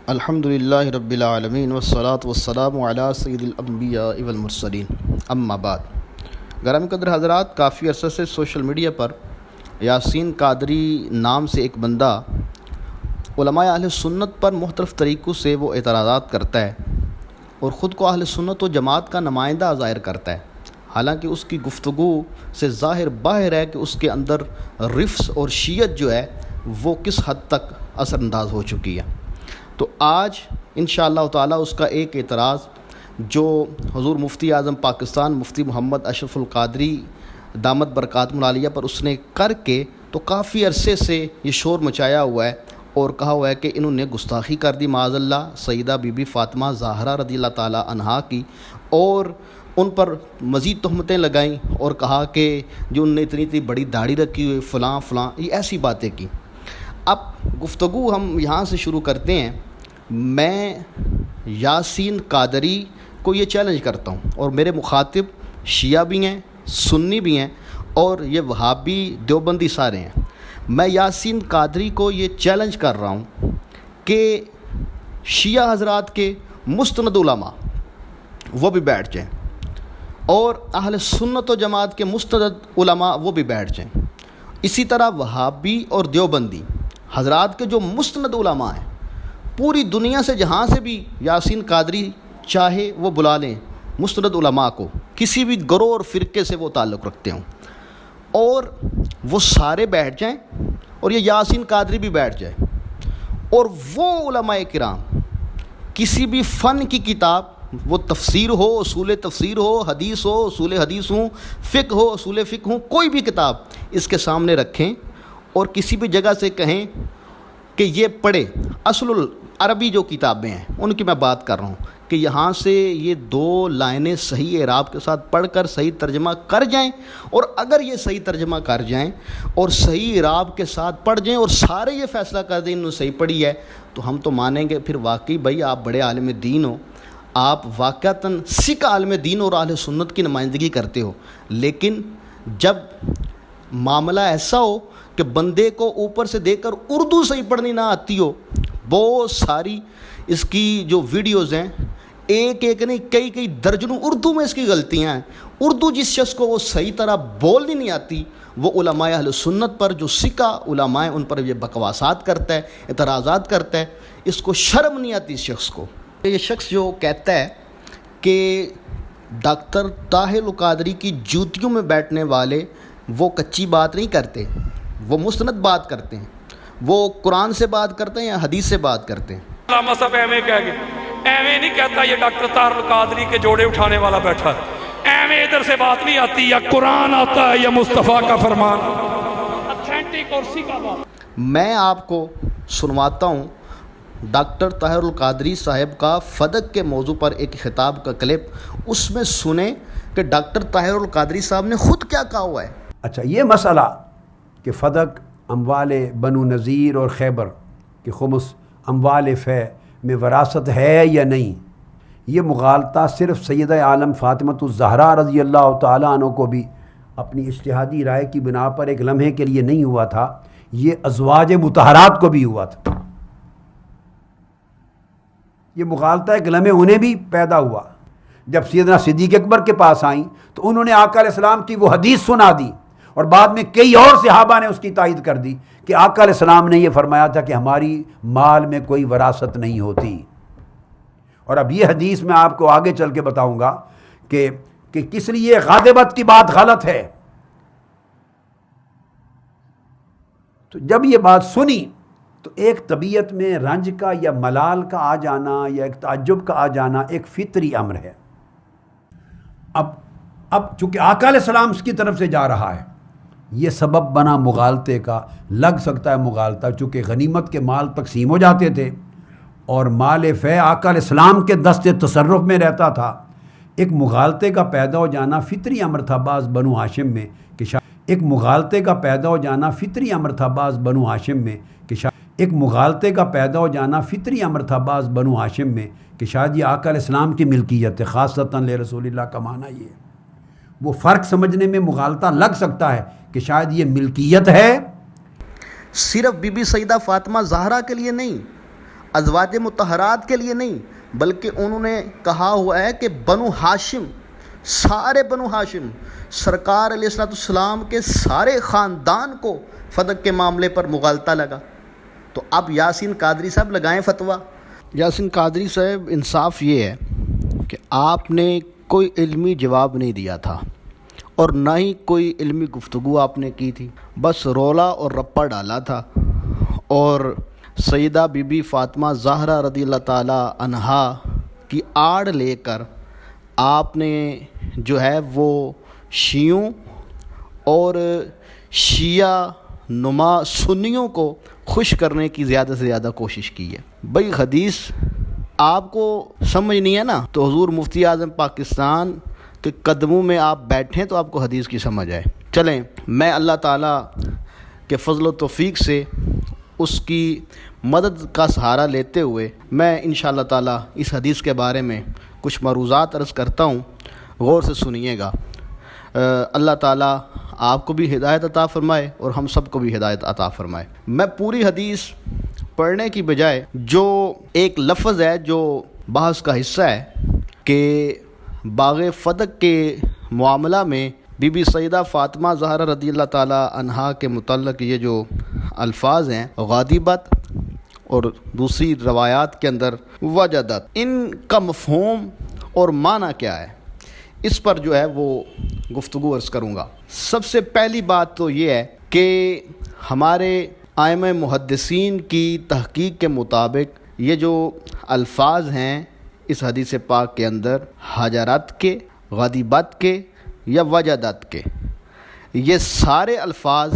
الحمدللہ رب العالمین والصلاة والسلام علی سید الانبیاء والمرسلین اما بعد۔ گرامی قدر حضرات، کافی عرصے سے سوشل میڈیا پر یاسین قادری نام سے ایک بندہ علماء اہل سنت پر مختلف طریقوں سے وہ اعتراضات کرتا ہے اور خود کو اہل سنت و جماعت کا نمائندہ ظاہر کرتا ہے، حالانکہ اس کی گفتگو سے ظاہر باہر ہے کہ اس کے اندر رفس اور شیعت جو ہے وہ کس حد تک اثر انداز ہو چکی ہے۔ تو آج انشاءاللہ تعالی اس کا ایک اعتراض جو حضور مفتی اعظم پاکستان مفتی محمد اشرف القادری دامت برکاتہ العالیہ پر اس نے کر کے تو کافی عرصے سے یہ شور مچایا ہوا ہے اور کہا ہوا ہے کہ انہوں نے گستاخی کر دی معاذ اللہ سیدہ بی بی فاطمہ زہرا رضی اللہ تعالی عنہا کی، اور ان پر مزید تہمتیں لگائیں اور کہا کہ جو ان نے اتنی بڑی داڑھی رکھی ہوئی فلاں فلاں، یہ ایسی باتیں کی۔ اب گفتگو ہم یہاں سے شروع کرتے ہیں۔ میں یاسین قادری کو یہ چیلنج کرتا ہوں، اور میرے مخاطب شیعہ بھی ہیں، سنی بھی ہیں، اور یہ وہابی دیوبندی سارے ہیں۔ میں یاسین قادری کو یہ چیلنج کر رہا ہوں کہ شیعہ حضرات کے مستند علماء وہ بھی بیٹھ جائیں اور اہل سنت و جماعت کے مستند علماء وہ بھی بیٹھ جائیں، اسی طرح وہابی اور دیوبندی حضرات کے جو مستند علماء ہیں پوری دنیا سے جہاں سے بھی یاسین قادری چاہے وہ بلا لیں مستند علماء کو، کسی بھی گروہ اور فرقے سے وہ تعلق رکھتے ہوں، اور وہ سارے بیٹھ جائیں اور یہ یاسین قادری بھی بیٹھ جائے، اور وہ علماء کرام کسی بھی فن کی کتاب، وہ تفسیر ہو، اصول تفسیر ہو، حدیث ہو، اصول حدیث ہوں، فقہ ہو، اصول فقہ ہوں، کوئی بھی کتاب اس کے سامنے رکھیں اور کسی بھی جگہ سے کہیں کہ یہ پڑھے۔ اصل العربی جو کتابیں ہیں ان کی میں بات کر رہا ہوں کہ یہاں سے یہ دو لائنیں صحیح اعراب کے ساتھ پڑھ کر صحیح ترجمہ کر جائیں، اور اگر یہ صحیح ترجمہ کر جائیں اور صحیح اعراب کے ساتھ پڑھ جائیں اور سارے یہ فیصلہ کر دیں انہوں نے صحیح پڑھی ہے، تو ہم تو مانیں گے پھر واقعی بھائی آپ بڑے عالم دین ہو، آپ واقعتاً سکھ عالم دین اور اہل سنت کی نمائندگی کرتے ہو۔ لیکن جب معاملہ ایسا ہو کہ بندے کو اوپر سے دیکھ کر اردو صحیح پڑھنی نہ آتی ہو، بہت ساری اس کی جو ویڈیوز ہیں، ایک نہیں کئی درجنوں اردو میں اس کی غلطیاں ہیں۔ اردو جس شخص کو وہ صحیح طرح بولنی نہیں آتی، وہ علماء اہل سنت پر جو سکھ علماء ہیں ان پر یہ بکواسات کرتا ہے، اعتراضات کرتا ہے، اس کو شرم نہیں آتی اس شخص کو۔ یہ شخص جو کہتا ہے کہ ڈاکٹر طاہر القادری کی جوتیوں میں بیٹھنے والے وہ کچی بات نہیں کرتے، وہ مستند بات کرتے ہیں، وہ قرآن سے بات کرتے ہیں یا حدیث سے بات کرتے ہیں۔ علامہ صاحب ایویں کہہ گئے، ایویں نہیں کہتا یہ ڈاکٹر طاہر القادری کے جوڑے اٹھانے والا بیٹھا ہے، ایویں ادھر سے بات نہیں آتی، یا قرآن آتا ہے یا مصطفیٰ کا فرمان، اتھینٹک اور سیکھا بات۔ میں آپ کو سنواتا ہوں ڈاکٹر طاہر القادری صاحب کا فدق کے موضوع پر ایک خطاب کا کلپ، اس میں سنیں کہ ڈاکٹر طاہر القادری صاحب نے خود کیا کہا ہوا ہے۔ اچھا، یہ مسئلہ کہ فدق اموال بنو نذیر اور خیبر کہ خمس اموال فے میں وراثت ہے یا نہیں، یہ مغالطہ صرف سیدہ عالم فاطمۃ الزہرا رضی اللہ تعالیٰ عنہ کو بھی اپنی اجتہادی رائے کی بنا پر ایک لمحے کے لیے نہیں ہوا تھا، یہ ازواج مطہرات کو بھی ہوا تھا۔ یہ مغالطہ ایک لمحے انہیں بھی پیدا ہوا جب سیدنا صدیق اکبر کے پاس آئیں تو انہوں نے آقا علیہ السلام کی وہ حدیث سنا دی، اور بعد میں کئی اور صحابہ نے اس کی تائید کر دی کہ آقا علیہ السلام نے یہ فرمایا تھا کہ ہماری مال میں کوئی وراثت نہیں ہوتی۔ اور اب یہ حدیث میں آپ کو آگے چل کے بتاؤں گا کہ کس لیے غادبت کی بات غلط ہے۔ تو جب یہ بات سنی تو ایک طبیعت میں رنج کا یا ملال کا آ جانا یا ایک تعجب کا آ جانا ایک فطری امر ہے۔ اب چونکہ آقا علیہ السلام اس کی طرف سے جا رہا ہے، یہ سبب بنا مغالطے کا، لگ سکتا ہے مغالطہ، چونکہ غنیمت کے مال تقسیم ہو جاتے تھے اور مال فے آقا علیہ السلام کے دست تصرف میں رہتا تھا، ایک مغالطے کا پیدا ہو جانا فطری امر تھا بعض بنو ہاشم میں کہ ایک مغالطے کا پیدا ہو جانا فطری امر تھا بعض بنو ہاشم میں کہ ایک مغالطے کا پیدا ہو جانا فطری امر تھا بعض بنو ہاشم میں کہ شاید یہ آقا علیہ السلام کی ملکیت ہے، خاصتاً رسول اللہ کا معنی یہ ہے۔ وہ فرق سمجھنے میں مغالطہ لگ سکتا ہے کہ شاید یہ ملکیت ہے، صرف بی بی سیدہ فاطمہ زہرا کے لیے نہیں، ازواج مطہرات کے لیے نہیں، بلکہ انہوں نے کہا ہوا ہے کہ بنو ہاشم، سارے بنو ہاشم، سرکار علیہ السلام کے سارے خاندان کو فدق کے معاملے پر مغالطہ لگا۔ تو اب یاسین قادری صاحب لگائیں فتویٰ۔ یاسین قادری صاحب، انصاف یہ ہے کہ آپ نے کوئی علمی جواب نہیں دیا تھا اور نہ ہی کوئی علمی گفتگو آپ نے کی تھی، بس رولا اور رپا ڈالا تھا، اور سیدہ بی بی فاطمہ زہرا رضی اللہ تعالی عنہا کی آڑ لے کر آپ نے جو ہے وہ شیعوں اور شیعہ نما سنیوں کو خوش کرنے کی زیادہ سے زیادہ کوشش کی ہے۔ بھئی حدیث آپ کو سمجھ نہیں ہے نا، تو حضور مفتی اعظم پاکستان کے قدموں میں آپ بیٹھیں تو آپ کو حدیث کی سمجھ آئے۔ چلیں، میں اللہ تعالیٰ کے فضل و توفیق سے اس کی مدد کا سہارا لیتے ہوئے میں انشاءاللہ تعالیٰ اس حدیث کے بارے میں کچھ مروزات عرض کرتا ہوں، غور سے سنیے گا۔ اللہ تعالیٰ آپ کو بھی ہدایت عطا فرمائے اور ہم سب کو بھی ہدایت عطا فرمائے۔ میں پوری حدیث پڑھنے کی بجائے جو ایک لفظ ہے جو بحث کا حصہ ہے کہ باغ فدق کے معاملہ میں بی بی سیدہ فاطمہ زہرا رضی اللہ تعالی عنہا کے متعلق یہ جو الفاظ ہیں غادبت اور دوسری روایات کے اندر وجدت، ان کا مفہوم اور معنی کیا ہے، اس پر جو ہے وہ گفتگو عرض کروں گا۔ سب سے پہلی بات تو یہ ہے کہ ہمارے ائمہ محدثین کی تحقیق کے مطابق یہ جو الفاظ ہیں اس حدیث پاک کے اندر، حجرت کے، غدیبت کے یا وجدت کے، یہ سارے الفاظ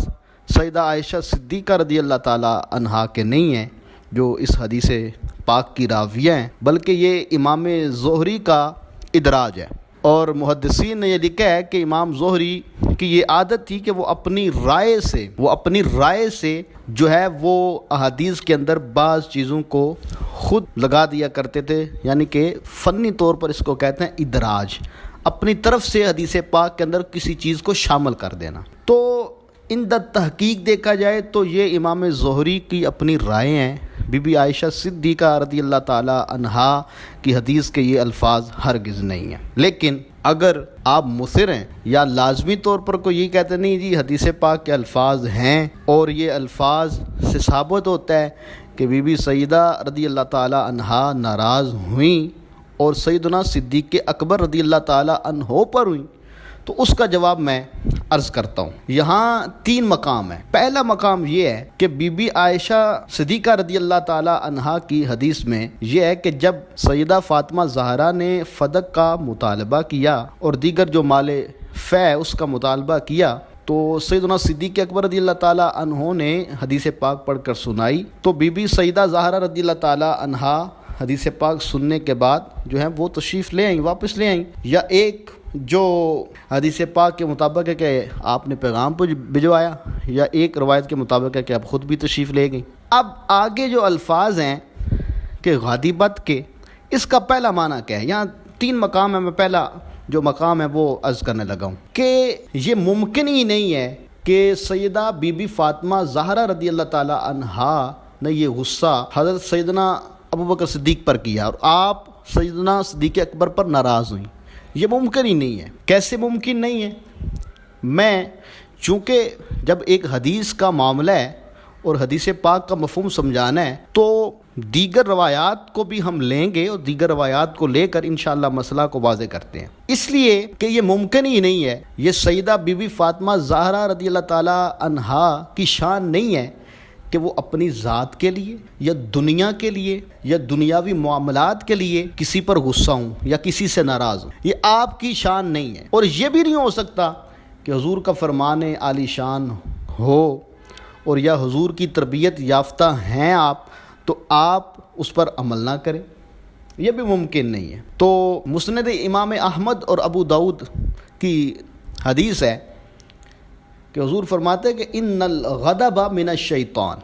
سیدہ عائشہ صدیقہ رضی اللہ تعالی عنہا کے نہیں ہیں جو اس حدیث پاک کی راویہ ہیں، بلکہ یہ امام زہری کا ادراج ہے۔ اور محدثین نے یہ لکھا ہے کہ امام زہری کی یہ عادت تھی کہ وہ اپنی رائے سے جو ہے وہ احادیث کے اندر بعض چیزوں کو خود لگا دیا کرتے تھے، یعنی کہ فنی طور پر اس کو کہتے ہیں ادراج، اپنی طرف سے حدیث پاک کے اندر کسی چیز کو شامل کر دینا۔ تو ان تحقیق دیکھا جائے تو یہ امام زہری کی اپنی رائے ہیں، بی بی عائشہ صدیقہ رضی اللہ تعالی عنہا کی حدیث کے یہ الفاظ ہرگز نہیں ہیں۔ لیکن اگر آپ مصر ہیں یا لازمی طور پر کوئی یہ کہتے نہیں جی حدیث پاک کے الفاظ ہیں، اور یہ الفاظ سے ثابت ہوتا ہے کہ بی بی سیدہ رضی اللہ تعالی عنہا ناراض ہوئیں اور سیدنا صدیق اکبر رضی اللہ تعالی عنہ پر ہوئیں، تو اس کا جواب میں عرض کرتا ہوں۔ یہاں 3 مقام ہیں۔ پہلا مقام یہ ہے کہ بی بی عائشہ صدیقہ رضی اللہ تعالی عنہا کی حدیث میں یہ ہے کہ جب سیدہ فاطمہ زہرا نے فدق کا مطالبہ کیا اور دیگر جو مال فے اس کا مطالبہ کیا، تو سیدنا صدیق اکبر رضی اللہ تعالی عنہ نے حدیث پاک پڑھ کر سنائی، تو بی بی سیدہ زہرا رضی اللہ تعالی عنہا حدیث پاک سننے کے بعد جو ہے وہ تشریف لے آئیں، واپس لے آئیں، یا ایک جو حدیث پاک کے مطابق ہے کہ آپ نے پیغام کو بھجوایا، یا ایک روایت کے مطابق ہے کہ آپ خود بھی تشریف لے گئیں۔ اب آگے جو الفاظ ہیں کہ غادبت کے، اس کا پہلا معنی کیا ہے؟ یہاں 3 مقام ہیں، میں پہلا جو مقام ہے وہ عرض کرنے لگا ہوں کہ یہ ممکن ہی نہیں ہے کہ سیدہ بی بی فاطمہ زہرا رضی اللہ تعالی عنہا نے یہ غصہ حضرت سیدنا ابوبکر صدیق پر کیا اور آپ سیدنا صدیق اکبر پر ناراض ہوئیں۔ یہ ممکن ہی نہیں ہے۔ کیسے ممکن نہیں ہے؟ میں چونکہ جب ایک حدیث کا معاملہ ہے اور حدیث پاک کا مفہوم سمجھانا ہے تو دیگر روایات کو بھی ہم لیں گے اور دیگر روایات کو لے کر انشاءاللہ مسئلہ کو واضح کرتے ہیں، اس لیے کہ یہ ممکن ہی نہیں ہے، یہ سیدہ بی بی فاطمہ زہرا رضی اللہ تعالی عنہا کی شان نہیں ہے کہ وہ اپنی ذات کے لیے یا دنیا کے لیے یا دنیاوی معاملات کے لیے کسی پر غصہ ہوں یا کسی سے ناراض ہوں۔ یہ آپ کی شان نہیں ہے، اور یہ بھی نہیں ہو سکتا کہ حضور کا فرمان عالی شان ہو اور یا حضور کی تربیت یافتہ ہیں آپ تو آپ اس پر عمل نہ کریں، یہ بھی ممکن نہیں ہے۔ تو مسند امام احمد اور ابو داؤد کی حدیث ہے کہ حضور فرماتے ہیں کہ ان الغضب من الشیطان،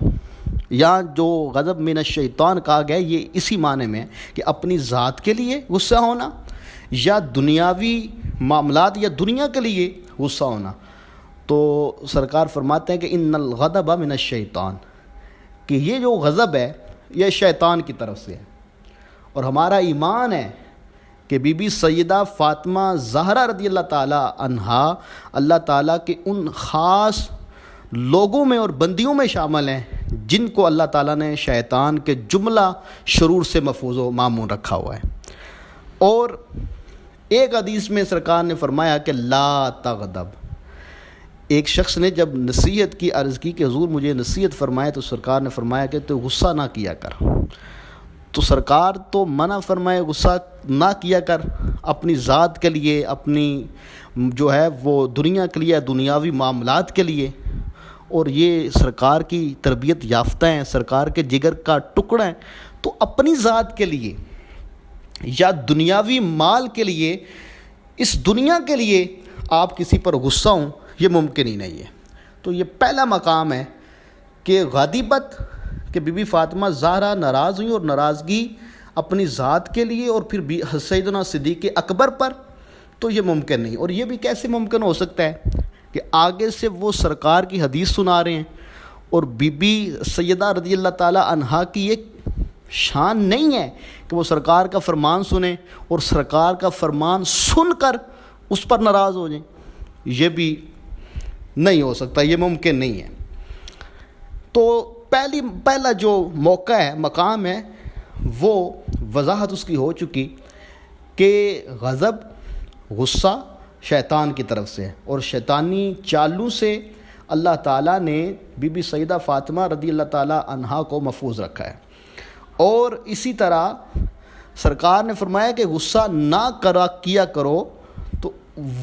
یہاں جو غضب من الشیطان کہا گیا یہ اسی معنی میں کہ اپنی ذات کے لیے غصہ ہونا یا دنیاوی معاملات یا دنیا کے لیے غصہ ہونا۔ تو سرکار فرماتے ہیں کہ ان الغضب من الشیطان، کہ یہ جو غضب ہے یہ شیطان کی طرف سے ہے۔ اور ہمارا ایمان ہے کہ بی بی سیدہ فاطمہ زہرا رضی اللہ تعالیٰ عنہا اللہ تعالیٰ کے ان خاص لوگوں میں اور بندیوں میں شامل ہیں جن کو اللہ تعالیٰ نے شیطان کے جملہ شرور سے محفوظ و مامون رکھا ہوا ہے۔ اور ایک حدیث میں سرکار نے فرمایا کہ لا تغضب، ایک شخص نے جب نصیحت کی، عرض کی کہ حضور مجھے نصیحت فرمائے، تو سرکار نے فرمایا کہ تو غصہ نہ کیا کر۔ تو سرکار تو منع فرمائے غصہ نہ کیا کر، اپنی ذات کے لیے، اپنی جو ہے وہ دنیا کے لیے، دنیاوی معاملات کے لیے، اور یہ سرکار کی تربیت یافتہ ہیں، سرکار کے جگر کا ٹکڑا ہیں، تو اپنی ذات کے لیے یا دنیاوی مال کے لیے، اس دنیا کے لیے آپ کسی پر غصہ ہوں، یہ ممکن ہی نہیں ہے۔ تو یہ پہلا مقام ہے کہ غضبت، کہ بی بی فاطمہ زہرا ناراض ہوئیں اور ناراضگی اپنی ذات کے لیے اور پھر سیدنا صدیق اکبر پر، تو یہ ممکن نہیں۔ اور یہ بھی کیسے ممکن ہو سکتا ہے کہ آگے سے وہ سرکار کی حدیث سنا رہے ہیں، اور بی بی سیدہ رضی اللہ تعالیٰ عنہا کی ایک شان نہیں ہے کہ وہ سرکار کا فرمان سنیں اور سرکار کا فرمان سن کر اس پر ناراض ہو جائیں، یہ بھی نہیں ہو سکتا، یہ ممکن نہیں ہے۔ تو پہلا جو موقع ہے، مقام ہے، وہ وضاحت اس کی ہو چکی کہ غضب، غصہ شیطان کی طرف سے ہے، اور شیطانی چالوں سے اللہ تعالیٰ نے بی بی سیدہ فاطمہ رضی اللہ تعالیٰ عنہا کو محفوظ رکھا ہے۔ اور اسی طرح سرکار نے فرمایا کہ غصہ نہ کیا کرو، تو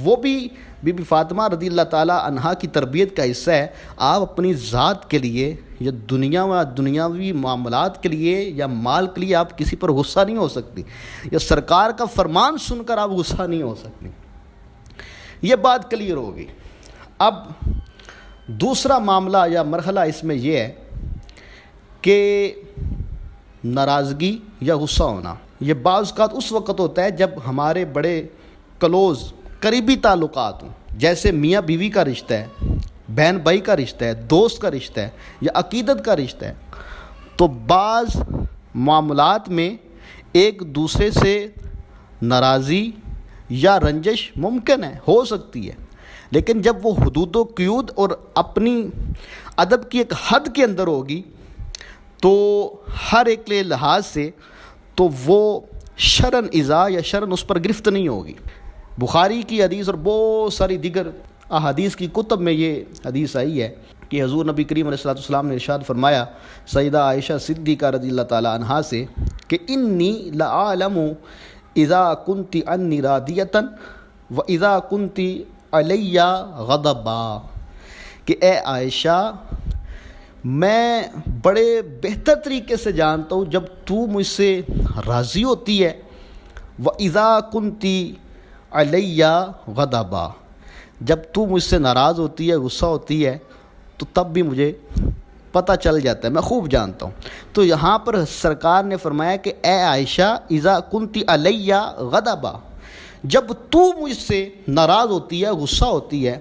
وہ بھی بی بی فاطمہ رضی اللہ تعالیٰ عنہا کی تربیت کا حصہ ہے۔ آپ اپنی ذات کے لیے یا دنیاوی معاملات کے لیے یا مال کے لیے آپ کسی پر غصہ نہیں ہو سکتی، یا سرکار کا فرمان سن کر آپ غصہ نہیں ہو سکتی۔ یہ بات کلیئر ہوگی۔ اب دوسرا معاملہ یا مرحلہ اس میں یہ ہے کہ ناراضگی یا غصہ ہونا، یہ بعض اوقات اس وقت ہوتا ہے جب ہمارے بڑے کلوز قریبی تعلقات ہوں، جیسے میاں بیوی کا رشتہ ہے، بہن بھائی کا رشتہ ہے، دوست کا رشتہ ہے، یا عقیدت کا رشتہ ہے، تو بعض معاملات میں ایک دوسرے سے ناراضی یا رنجش ممکن ہے، ہو سکتی ہے، لیکن جب وہ حدود و قیود اور اپنی ادب کی ایک حد کے اندر ہوگی تو ہر ایک کے لحاظ سے تو وہ شرن ایذا یا شرن اس پر گرفت نہیں ہوگی۔ بخاری کی حدیث اور بہت ساری دیگر احادیث کی کتب میں یہ حدیث آئی ہے کہ حضور نبی کریم علیہ السلام نے ارشاد فرمایا سیدہ عائشہ صدیقہ رضی اللہ تعالی عنہا سے کہ انی لعالم اذا کنت انی راضیۃ و اذا کنت علی غضبا، کہ اے عائشہ میں بڑے بہتر طریقے سے جانتا ہوں جب تو مجھ سے راضی ہوتی ہے، و اذا کنت علی غضبا، جب تو مجھ سے ناراض ہوتی ہے، غصہ ہوتی ہے، تو تب بھی مجھے پتہ چل جاتا ہے، میں خوب جانتا ہوں۔ تو یہاں پر سرکار نے فرمایا کہ اے عائشہ اذا کنت علی غضبا، جب تو مجھ سے ناراض ہوتی ہے، غصہ ہوتی ہے،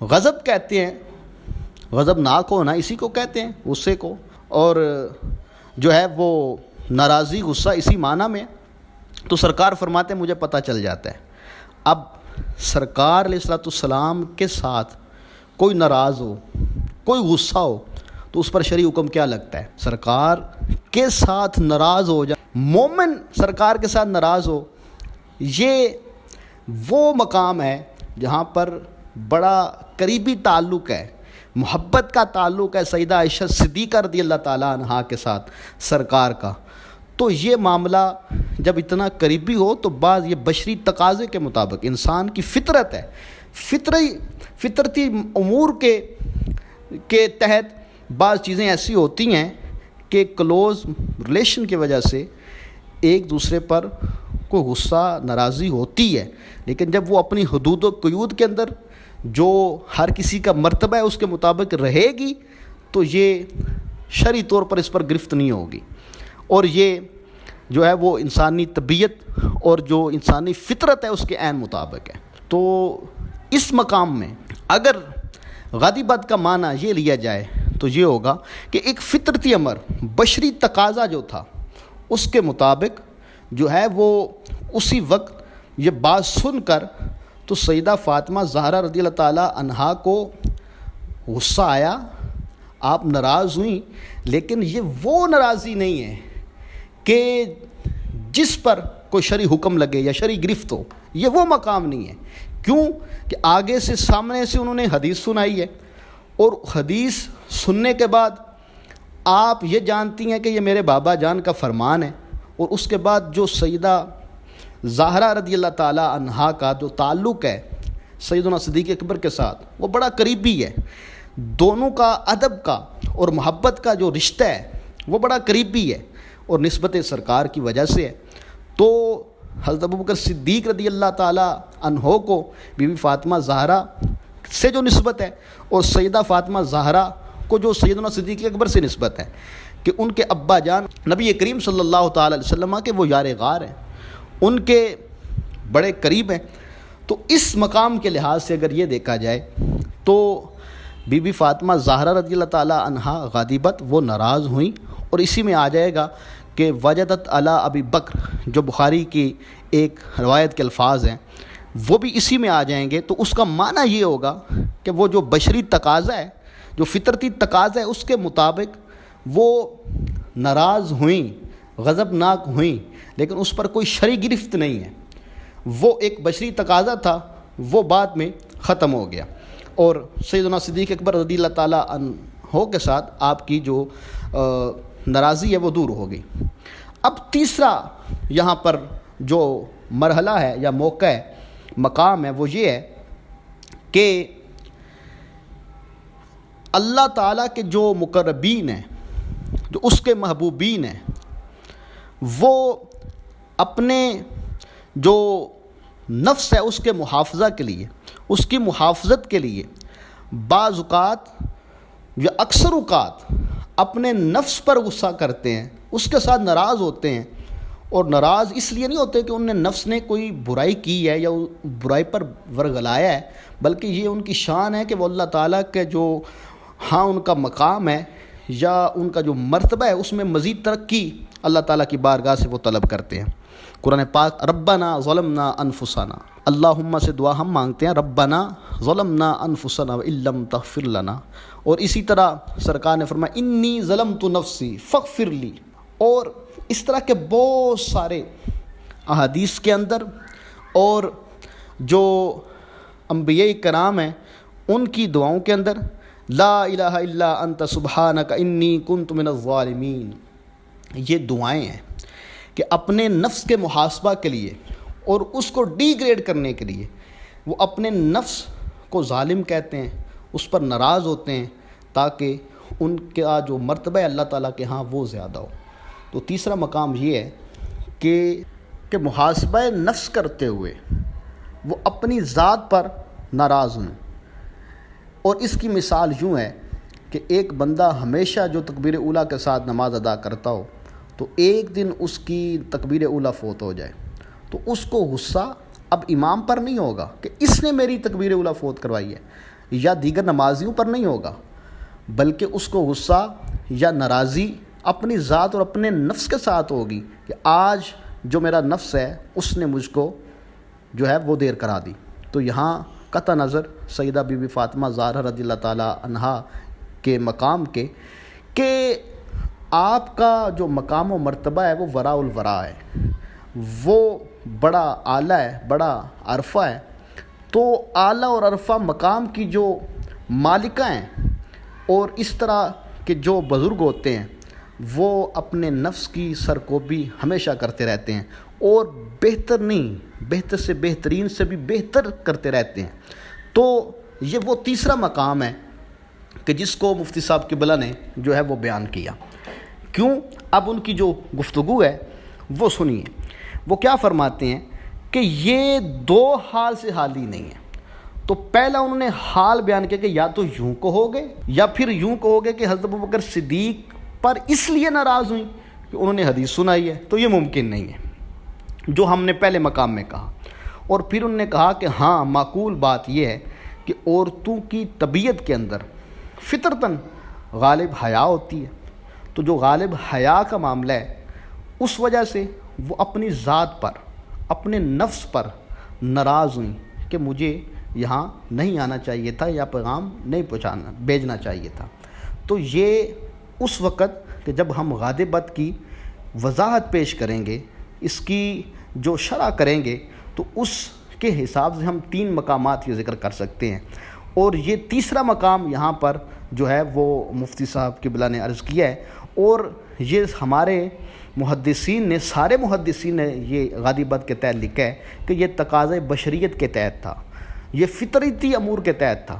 غضب کہتے ہیں، غضب ناک ہونا اسی کو کہتے ہیں، غصے کو، اور جو ہے وہ ناراضی غصہ اسی معنی میں، تو سرکار فرماتے ہیں مجھے پتہ چل جاتا ہے۔ اب سرکار علیہ السلام کے ساتھ کوئی ناراض ہو، کوئی غصہ ہو، تو اس پر شرعی حکم کیا لگتا ہے؟ سرکار کے ساتھ ناراض ہو جائے، مومن سرکار کے ساتھ ناراض ہو، یہ وہ مقام ہے جہاں پر بڑا قریبی تعلق ہے، محبت کا تعلق ہے سیدہ عائشہ صدیقہ رضی اللہ تعالیٰ عنہا کے ساتھ سرکار کا۔ تو یہ معاملہ جب اتنا قریبی ہو تو بعض یہ بشری تقاضے کے مطابق انسان کی فطرت ہے، فطرتی امور کے تحت بعض چیزیں ایسی ہوتی ہیں کہ کلوز ریلیشن کی وجہ سے ایک دوسرے پر کوئی غصہ ناراضی ہوتی ہے، لیکن جب وہ اپنی حدود و قیود کے اندر جو ہر کسی کا مرتبہ ہے اس کے مطابق رہے گی تو یہ شرعی طور پر اس پر گرفت نہیں ہوگی، اور یہ جو ہے وہ انسانی طبیعت اور جو انسانی فطرت ہے اس کے عین مطابق ہے۔ تو اس مقام میں اگر غضبت کا معنی یہ لیا جائے تو یہ ہوگا کہ ایک فطرتی امر، بشری تقاضا جو تھا اس کے مطابق جو ہے وہ اسی وقت یہ بات سن کر تو سیدہ فاطمہ زہرا رضی اللہ تعالیٰ عنہا کو غصہ آیا، آپ ناراض ہوئیں، لیکن یہ وہ ناراضی نہیں ہے کہ جس پر کوئی شرعی حکم لگے یا شرعی گرفت ہو، یہ وہ مقام نہیں ہے۔ کیوں کہ آگے سے سامنے سے انہوں نے حدیث سنائی ہے، اور حدیث سننے کے بعد آپ یہ جانتی ہیں کہ یہ میرے بابا جان کا فرمان ہے، اور اس کے بعد جو سیدہ زہرا رضی اللہ تعالیٰ عنہا کا جو تعلق ہے سیدنا صدیق اکبر کے ساتھ وہ بڑا قریبی ہے، دونوں کا ادب کا اور محبت کا جو رشتہ ہے وہ بڑا قریبی ہے، اور نسبت سرکار کی وجہ سے ہے۔ تو حضرت ابوبکر صدیق رضی اللہ تعالیٰ عنہ کو بی بی فاطمہ زہرا سے جو نسبت ہے، اور سیدہ فاطمہ زہرا کو جو سیدنا صدیق اکبر سے نسبت ہے کہ ان کے ابا جان نبی کریم صلی اللہ تعالیٰ علیہ وسلم کے وہ یار غار ہیں، ان کے بڑے قریب ہیں، تو اس مقام کے لحاظ سے اگر یہ دیکھا جائے تو بی بی فاطمہ زہرا رضی اللہ تعالیٰ عنہا غاضبت، وہ ناراض ہوئیں، اور اسی میں آ جائے گا کہ وجدت علی ابی بکر، جو بخاری کی ایک روایت کے الفاظ ہیں وہ بھی اسی میں آ جائیں گے، تو اس کا معنی یہ ہوگا کہ وہ جو بشری تقاضا ہے، جو فطرتی تقاضا ہے، اس کے مطابق وہ ناراض ہوئیں، غضبناک ہوئیں، لیکن اس پر کوئی شرعی گرفت نہیں ہے، وہ ایک بشری تقاضا تھا، وہ بعد میں ختم ہو گیا، اور سیدنا صدیق اکبر رضی اللہ تعالیٰ عنہ کے ساتھ آپ کی جو ناراضی ہے وہ دور ہو گئی۔ اب تیسرا یہاں پر جو مرحلہ ہے یا موقع ہے، مقام ہے، وہ یہ ہے کہ اللہ تعالیٰ کے جو مقربین ہیں، جو اس کے محبوبین ہیں، وہ اپنے جو نفس ہے اس کے محافظہ کے لیے، اس کی محافظت کے لیے بعض اوقات یا اکثر اوقات اپنے نفس پر غصہ کرتے ہیں، اس کے ساتھ ناراض ہوتے ہیں، اور ناراض اس لیے نہیں ہوتے کہ ان نے نفس نے کوئی برائی کی ہے یا برائی پر ورگلایا ہے، بلکہ یہ ان کی شان ہے کہ وہ اللہ تعالیٰ کے جو ان کا مقام ہے یا ان کا جو مرتبہ ہے اس میں مزید ترقی اللہ تعالیٰ کی بارگاہ سے وہ طلب کرتے ہیں۔ قرآن پاک ربنا ظلمنا انفسنا، اللہم سے دعا ہم مانگتے ہیں، ربنا ظلمنا انفسنا وان لم تغفر لنا، اور اسی طرح سرکار نے فرمایا انی ظلمت نفسی فاغفر لی، اور اس طرح کے بہت سارے احادیث کے اندر، اور جو انبیاء کرام ہیں ان کی دعاؤں کے اندر لا الہ الا انت سبحانک انی کنت من الظالمین، یہ دعائیں ہیں کہ اپنے نفس کے محاسبہ کے لیے اور اس کو ڈی گریڈ کرنے کے لیے وہ اپنے نفس کو ظالم کہتے ہیں، اس پر ناراض ہوتے ہیں تاکہ ان کا جو مرتبہ ہے اللہ تعالیٰ کے ہاں وہ زیادہ ہو۔ تو تیسرا مقام یہ ہے کہ محاسبہ نفس کرتے ہوئے وہ اپنی ذات پر ناراض ہوں، اور اس کی مثال یوں ہے کہ ایک بندہ ہمیشہ جو تکبیر اولیٰ کے ساتھ نماز ادا کرتا ہو، تو ایک دن اس کی تکبیر اولیٰ فوت ہو جائے تو اس کو غصہ اب امام پر نہیں ہوگا کہ اس نے میری تکبیر اولیٰ فوت کروائی ہے، یا دیگر نمازیوں پر نہیں ہوگا، بلکہ اس کو غصہ یا ناراضی اپنی ذات اور اپنے نفس کے ساتھ ہوگی کہ آج جو میرا نفس ہے اس نے مجھ کو جو ہے وہ دیر کرا دی۔ تو یہاں قطع نظر سیدہ بی بی فاطمہ زہرا رضی اللہ تعالیٰ عنہا کے مقام کے کہ آپ کا جو مقام و مرتبہ ہے وہ وراء الورا ہے، وہ بڑا اعلیٰ ہے، بڑا عرفہ ہے، تو اعلیٰ اور عرفہ مقام کی جو مالکہ ہیں اور اس طرح کے جو بزرگ ہوتے ہیں وہ اپنے نفس کی سرکوبی ہمیشہ کرتے رہتے ہیں، اور بہتر نہیں، بہتر سے بہترین سے بھی بہتر کرتے رہتے ہیں۔ تو یہ وہ تیسرا مقام ہے کہ جس کو مفتی صاحب قبلہ نے جو ہے وہ بیان کیا۔ کیوں؟ اب ان کی جو گفتگو ہے وہ سنیے، وہ کیا فرماتے ہیں کہ یہ دو حال سے حال ہی نہیں ہے۔ تو پہلا انہوں نے حال بیان کیا کہ یا تو یوں کہو گے یا پھر یوں کہو گے کہ حضرت ابوبکر صدیق پر اس لیے ناراض ہوئیں کہ انہوں نے حدیث سنائی ہے، تو یہ ممکن نہیں ہے جو ہم نے پہلے مقام میں کہا۔ اور پھر انہوں نے کہا کہ ہاں معقول بات یہ ہے کہ عورتوں کی طبیعت کے اندر فطرتاً غالب حیا ہوتی ہے، تو جو غالب حیا کا معاملہ ہے اس وجہ سے وہ اپنی ذات پر، اپنے نفس پر ناراض ہوئیں کہ مجھے یہاں نہیں آنا چاہیے تھا یا پیغام نہیں بھیجنا چاہیے تھا۔ تو یہ اس وقت کہ جب ہم غادبت کی وضاحت پیش کریں گے، اس کی جو شرح کریں گے، تو اس کے حساب سے ہم 3 مقامات کی ذکر کر سکتے ہیں، اور یہ تیسرا مقام یہاں پر جو ہے وہ مفتی صاحب قبلہ نے عرض کیا ہے، اور یہ ہمارے محدثین نے، سارے محدثین نے یہ غادبت کے تحت لکھا ہے کہ یہ تقاضۂ بشریت کے تحت تھا، یہ فطرتی امور کے تحت تھا۔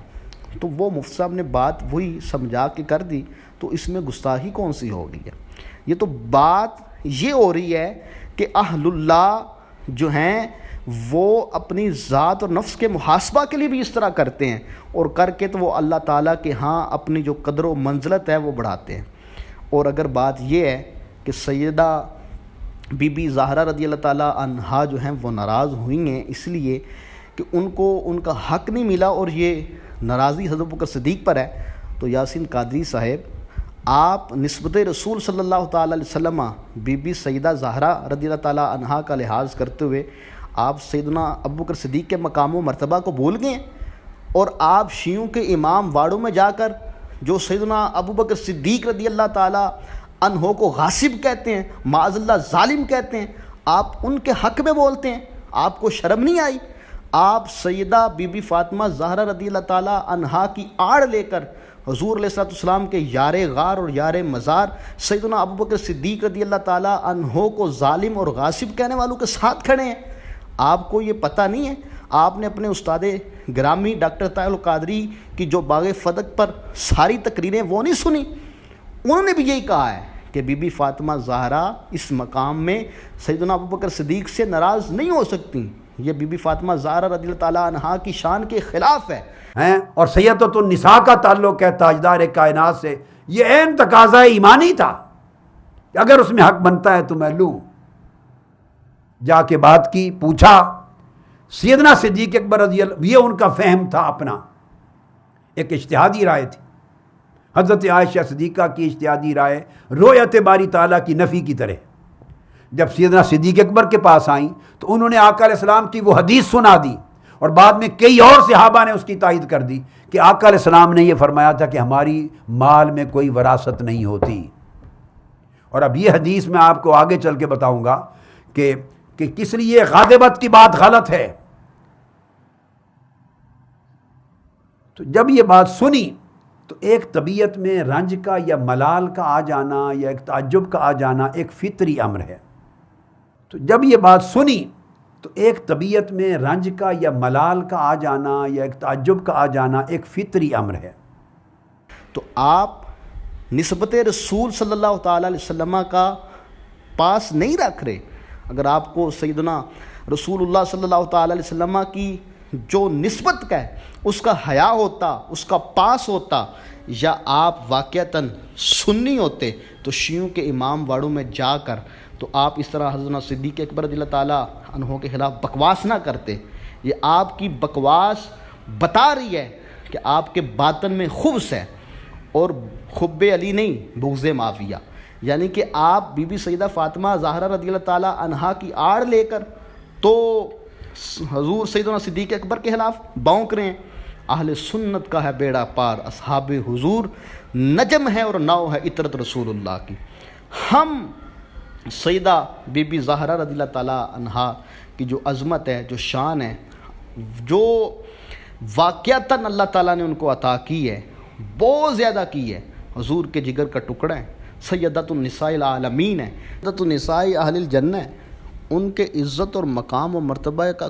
تو وہ مفتی صاحب نے بات وہی سمجھا کے کر دی، تو اس میں گستاخی کون سی ہو گئی ہے؟ یہ تو بات یہ ہو رہی ہے کہ اہل اللہ جو ہیں وہ اپنی ذات اور نفس کے محاسبہ کے لیے بھی اس طرح کرتے ہیں، اور کر کے تو وہ اللہ تعالیٰ کے ہاں اپنی جو قدر و منزلت ہے وہ بڑھاتے ہیں۔ اور اگر بات یہ ہے کہ سیدہ بی بی زہرا رضی اللہ تعالیٰ عنہا جو ہیں وہ ناراض ہوئی ہیں اس لیے کہ ان کو ان کا حق نہیں ملا، اور یہ ناراضی حضرت ابوبکر صدیق پر ہے، تو یاسین قادری صاحب آپ نسبت رسول صلی اللہ تعالیٰ علیہ وسلم بی بی سیدہ زہرا رضی اللہ تعالیٰ عنہا کا لحاظ کرتے ہوئے آپ سیدنا ابوبکر صدیق کے مقام و مرتبہ کو بھول گئے ہیں، اور آپ شیعوں کے امام واڑوں میں جا کر جو سیدنا ابوبکر صدیق رضی اللہ تعالیٰ عنہ کو غاصب کہتے ہیں، معاذ اللہ ظالم کہتے ہیں، آپ ان کے حق میں بولتے ہیں، آپ کو شرم نہیں آئی؟ آپ سیدہ بی بی فاطمہ زہرا رضی اللہ تعالیٰ عنہا کی آڑ لے کر حضور علیہ السلام کے یار غار اور یار مزار سیدنا ابوبکر صدیق رضی اللہ تعالیٰ عنہ کو ظالم اور غاصب کہنے والوں کے ساتھ کھڑے ہیں۔ آپ کو یہ پتہ نہیں ہے؟ آپ نے اپنے استاد گرامی ڈاکٹر طاہر القادری کی جو باغ فتح پر ساری تقریریں وہ نہیں سنی؟ انہوں نے بھی یہی کہا ہے کہ بی بی فاطمہ زہرا اس مقام میں سیدنا ابوبکر صدیق سے ناراض نہیں ہو سکتی، یہ بی بی فاطمہ زہرا رضی اللہ تعالیٰ عنہا کی شان کے خلاف ہے۔ اور سیدۃ النساء کا تعلق ہے تاجدار کائنات سے، یہ عین تقاضا ایمانی تھا کہ اگر اس میں حق بنتا ہے تو میں لوں۔ جا کے بات کی، پوچھا، سیدنا صدیق اکبر رضی اللہ، یہ ان کا فہم تھا اپنا، ایک اجتہادی رائے تھی، حضرت عائشہ صدیقہ کی اجتہادی رائے رؤیت باری تعالیٰ کی نفی کی طرح۔ جب سیدنا صدیق اکبر کے پاس آئیں تو انہوں نے آقا علیہ السلام کی وہ حدیث سنا دی، اور بعد میں کئی اور صحابہ نے اس کی تائید کر دی کہ آقا علیہ السلام نے یہ فرمایا تھا کہ ہماری مال میں کوئی وراثت نہیں ہوتی۔ اور اب یہ حدیث میں آپ کو آگے چل کے بتاؤں گا کہ کس لیے غادبت کی بات غلط ہے۔ تو جب یہ بات سنی تو ایک طبیعت میں رنج کا یا ملال کا آ جانا یا ایک تعجب کا آ جانا ایک فطری امر ہے۔ تو جب یہ بات سنی تو ایک طبیعت میں رنج کا یا ملال کا آ جانا یا ایک تعجب کا آ جانا ایک فطری امر ہے۔ تو آپ نسبت رسول صلی اللہ تعالیٰ علیہ وسلم کا پاس نہیں رکھ رہے۔ اگر آپ کو سیدنا رسول اللہ صلی اللہ تعالیٰ علیہ وسلم کی جو نسبت کا ہے اس کا حیا ہوتا، اس کا پاس ہوتا، یا آپ واقعتاً سنی ہوتے تو شیعوں کے امام واڑوں میں جا کر تو آپ اس طرح حضرت صدیق اکبر رضی اللہ تعالیٰ عنہ کے خلاف بکواس نہ کرتے۔ یہ آپ کی بکواس بتا رہی ہے کہ آپ کے باطن میں خبث ہے، اور حب علی نہیں، بغض معاویہ، یعنی کہ آپ بی بی سیدہ فاطمہ زہرا رضی اللہ تعالیٰ عنہا کی آڑ لے کر تو حضور سیدنا صدیق اکبر کے خلاف بونک رہے ہیں۔ اہل سنت کا ہے بیڑا پار، اصحاب حضور نجم ہے اور ناؤ ہے عطرت رسول اللہ کی۔ ہم سیدہ بی بی زہرا رضی اللہ تعالیٰ عنہا کی جو عظمت ہے، جو شان ہے، جو واقعتاً اللہ تعالیٰ نے ان کو عطا کی ہے، بہت زیادہ کی ہے، حضور کے جگر کا ٹکڑا ہے، سیدۃ النساء العالمین ہے، سیدۃ النساء اہل الجنہ ہے، ان کے عزت اور مقام و مرتبہ کا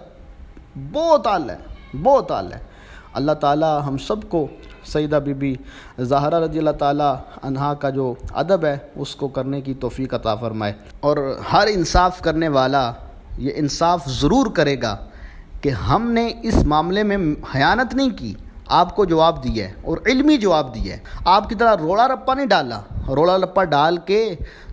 بہت اعلیٰ ہے، بہت اعلیٰ ہے۔ اللہ تعالیٰ ہم سب کو سیدہ بی بی زہرا رضی اللہ تعالیٰ عنہا کا جو ادب ہے اس کو کرنے کی توفیق عطا فرمائے، اور ہر انصاف کرنے والا یہ انصاف ضرور کرے گا کہ ہم نے اس معاملے میں خیانت نہیں کی، آپ کو جواب دیا ہے اور علمی جواب دیا ہے، آپ کی طرح رولا رپا نہیں ڈالا۔ رولا رپا ڈال کے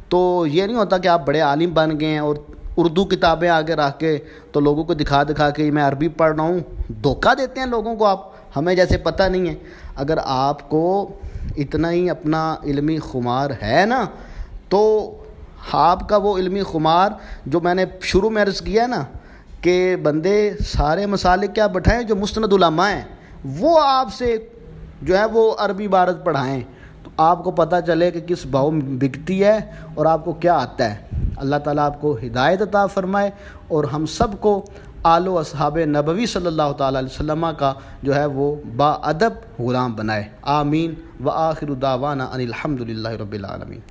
تو یہ نہیں ہوتا کہ آپ بڑے عالم بن گئے ہیں اور اردو کتابیں آگے رکھ کے تو لوگوں کو دکھا کے میں عربی پڑھ رہا ہوں، دھوکہ دیتے ہیں لوگوں کو آپ، ہمیں جیسے پتہ نہیں ہے۔ اگر آپ کو اتنا ہی اپنا علمی خمار ہے نا، تو آپ کا وہ علمی خمار جو میں نے شروع میں عرض کیا نا کہ بندے سارے مسالک کیا بٹھائیں جو مستند علماء ہیں، وہ آپ سے جو ہے وہ عربی عبارت پڑھائیں تو آپ کو پتہ چلے کہ کس بھاؤ بکتی ہے اور آپ کو کیا آتا ہے۔ اللہ تعالیٰ آپ کو ہدایت عطا فرمائے اور ہم سب کو آل و اصحاب نبوی صلی اللہ تعالیٰ علیہ وسلم کا جو ہے وہ با ادب غلام بنائے۔ آمین۔ وآخر دعوانا ان الحمد للہ رب العالمین۔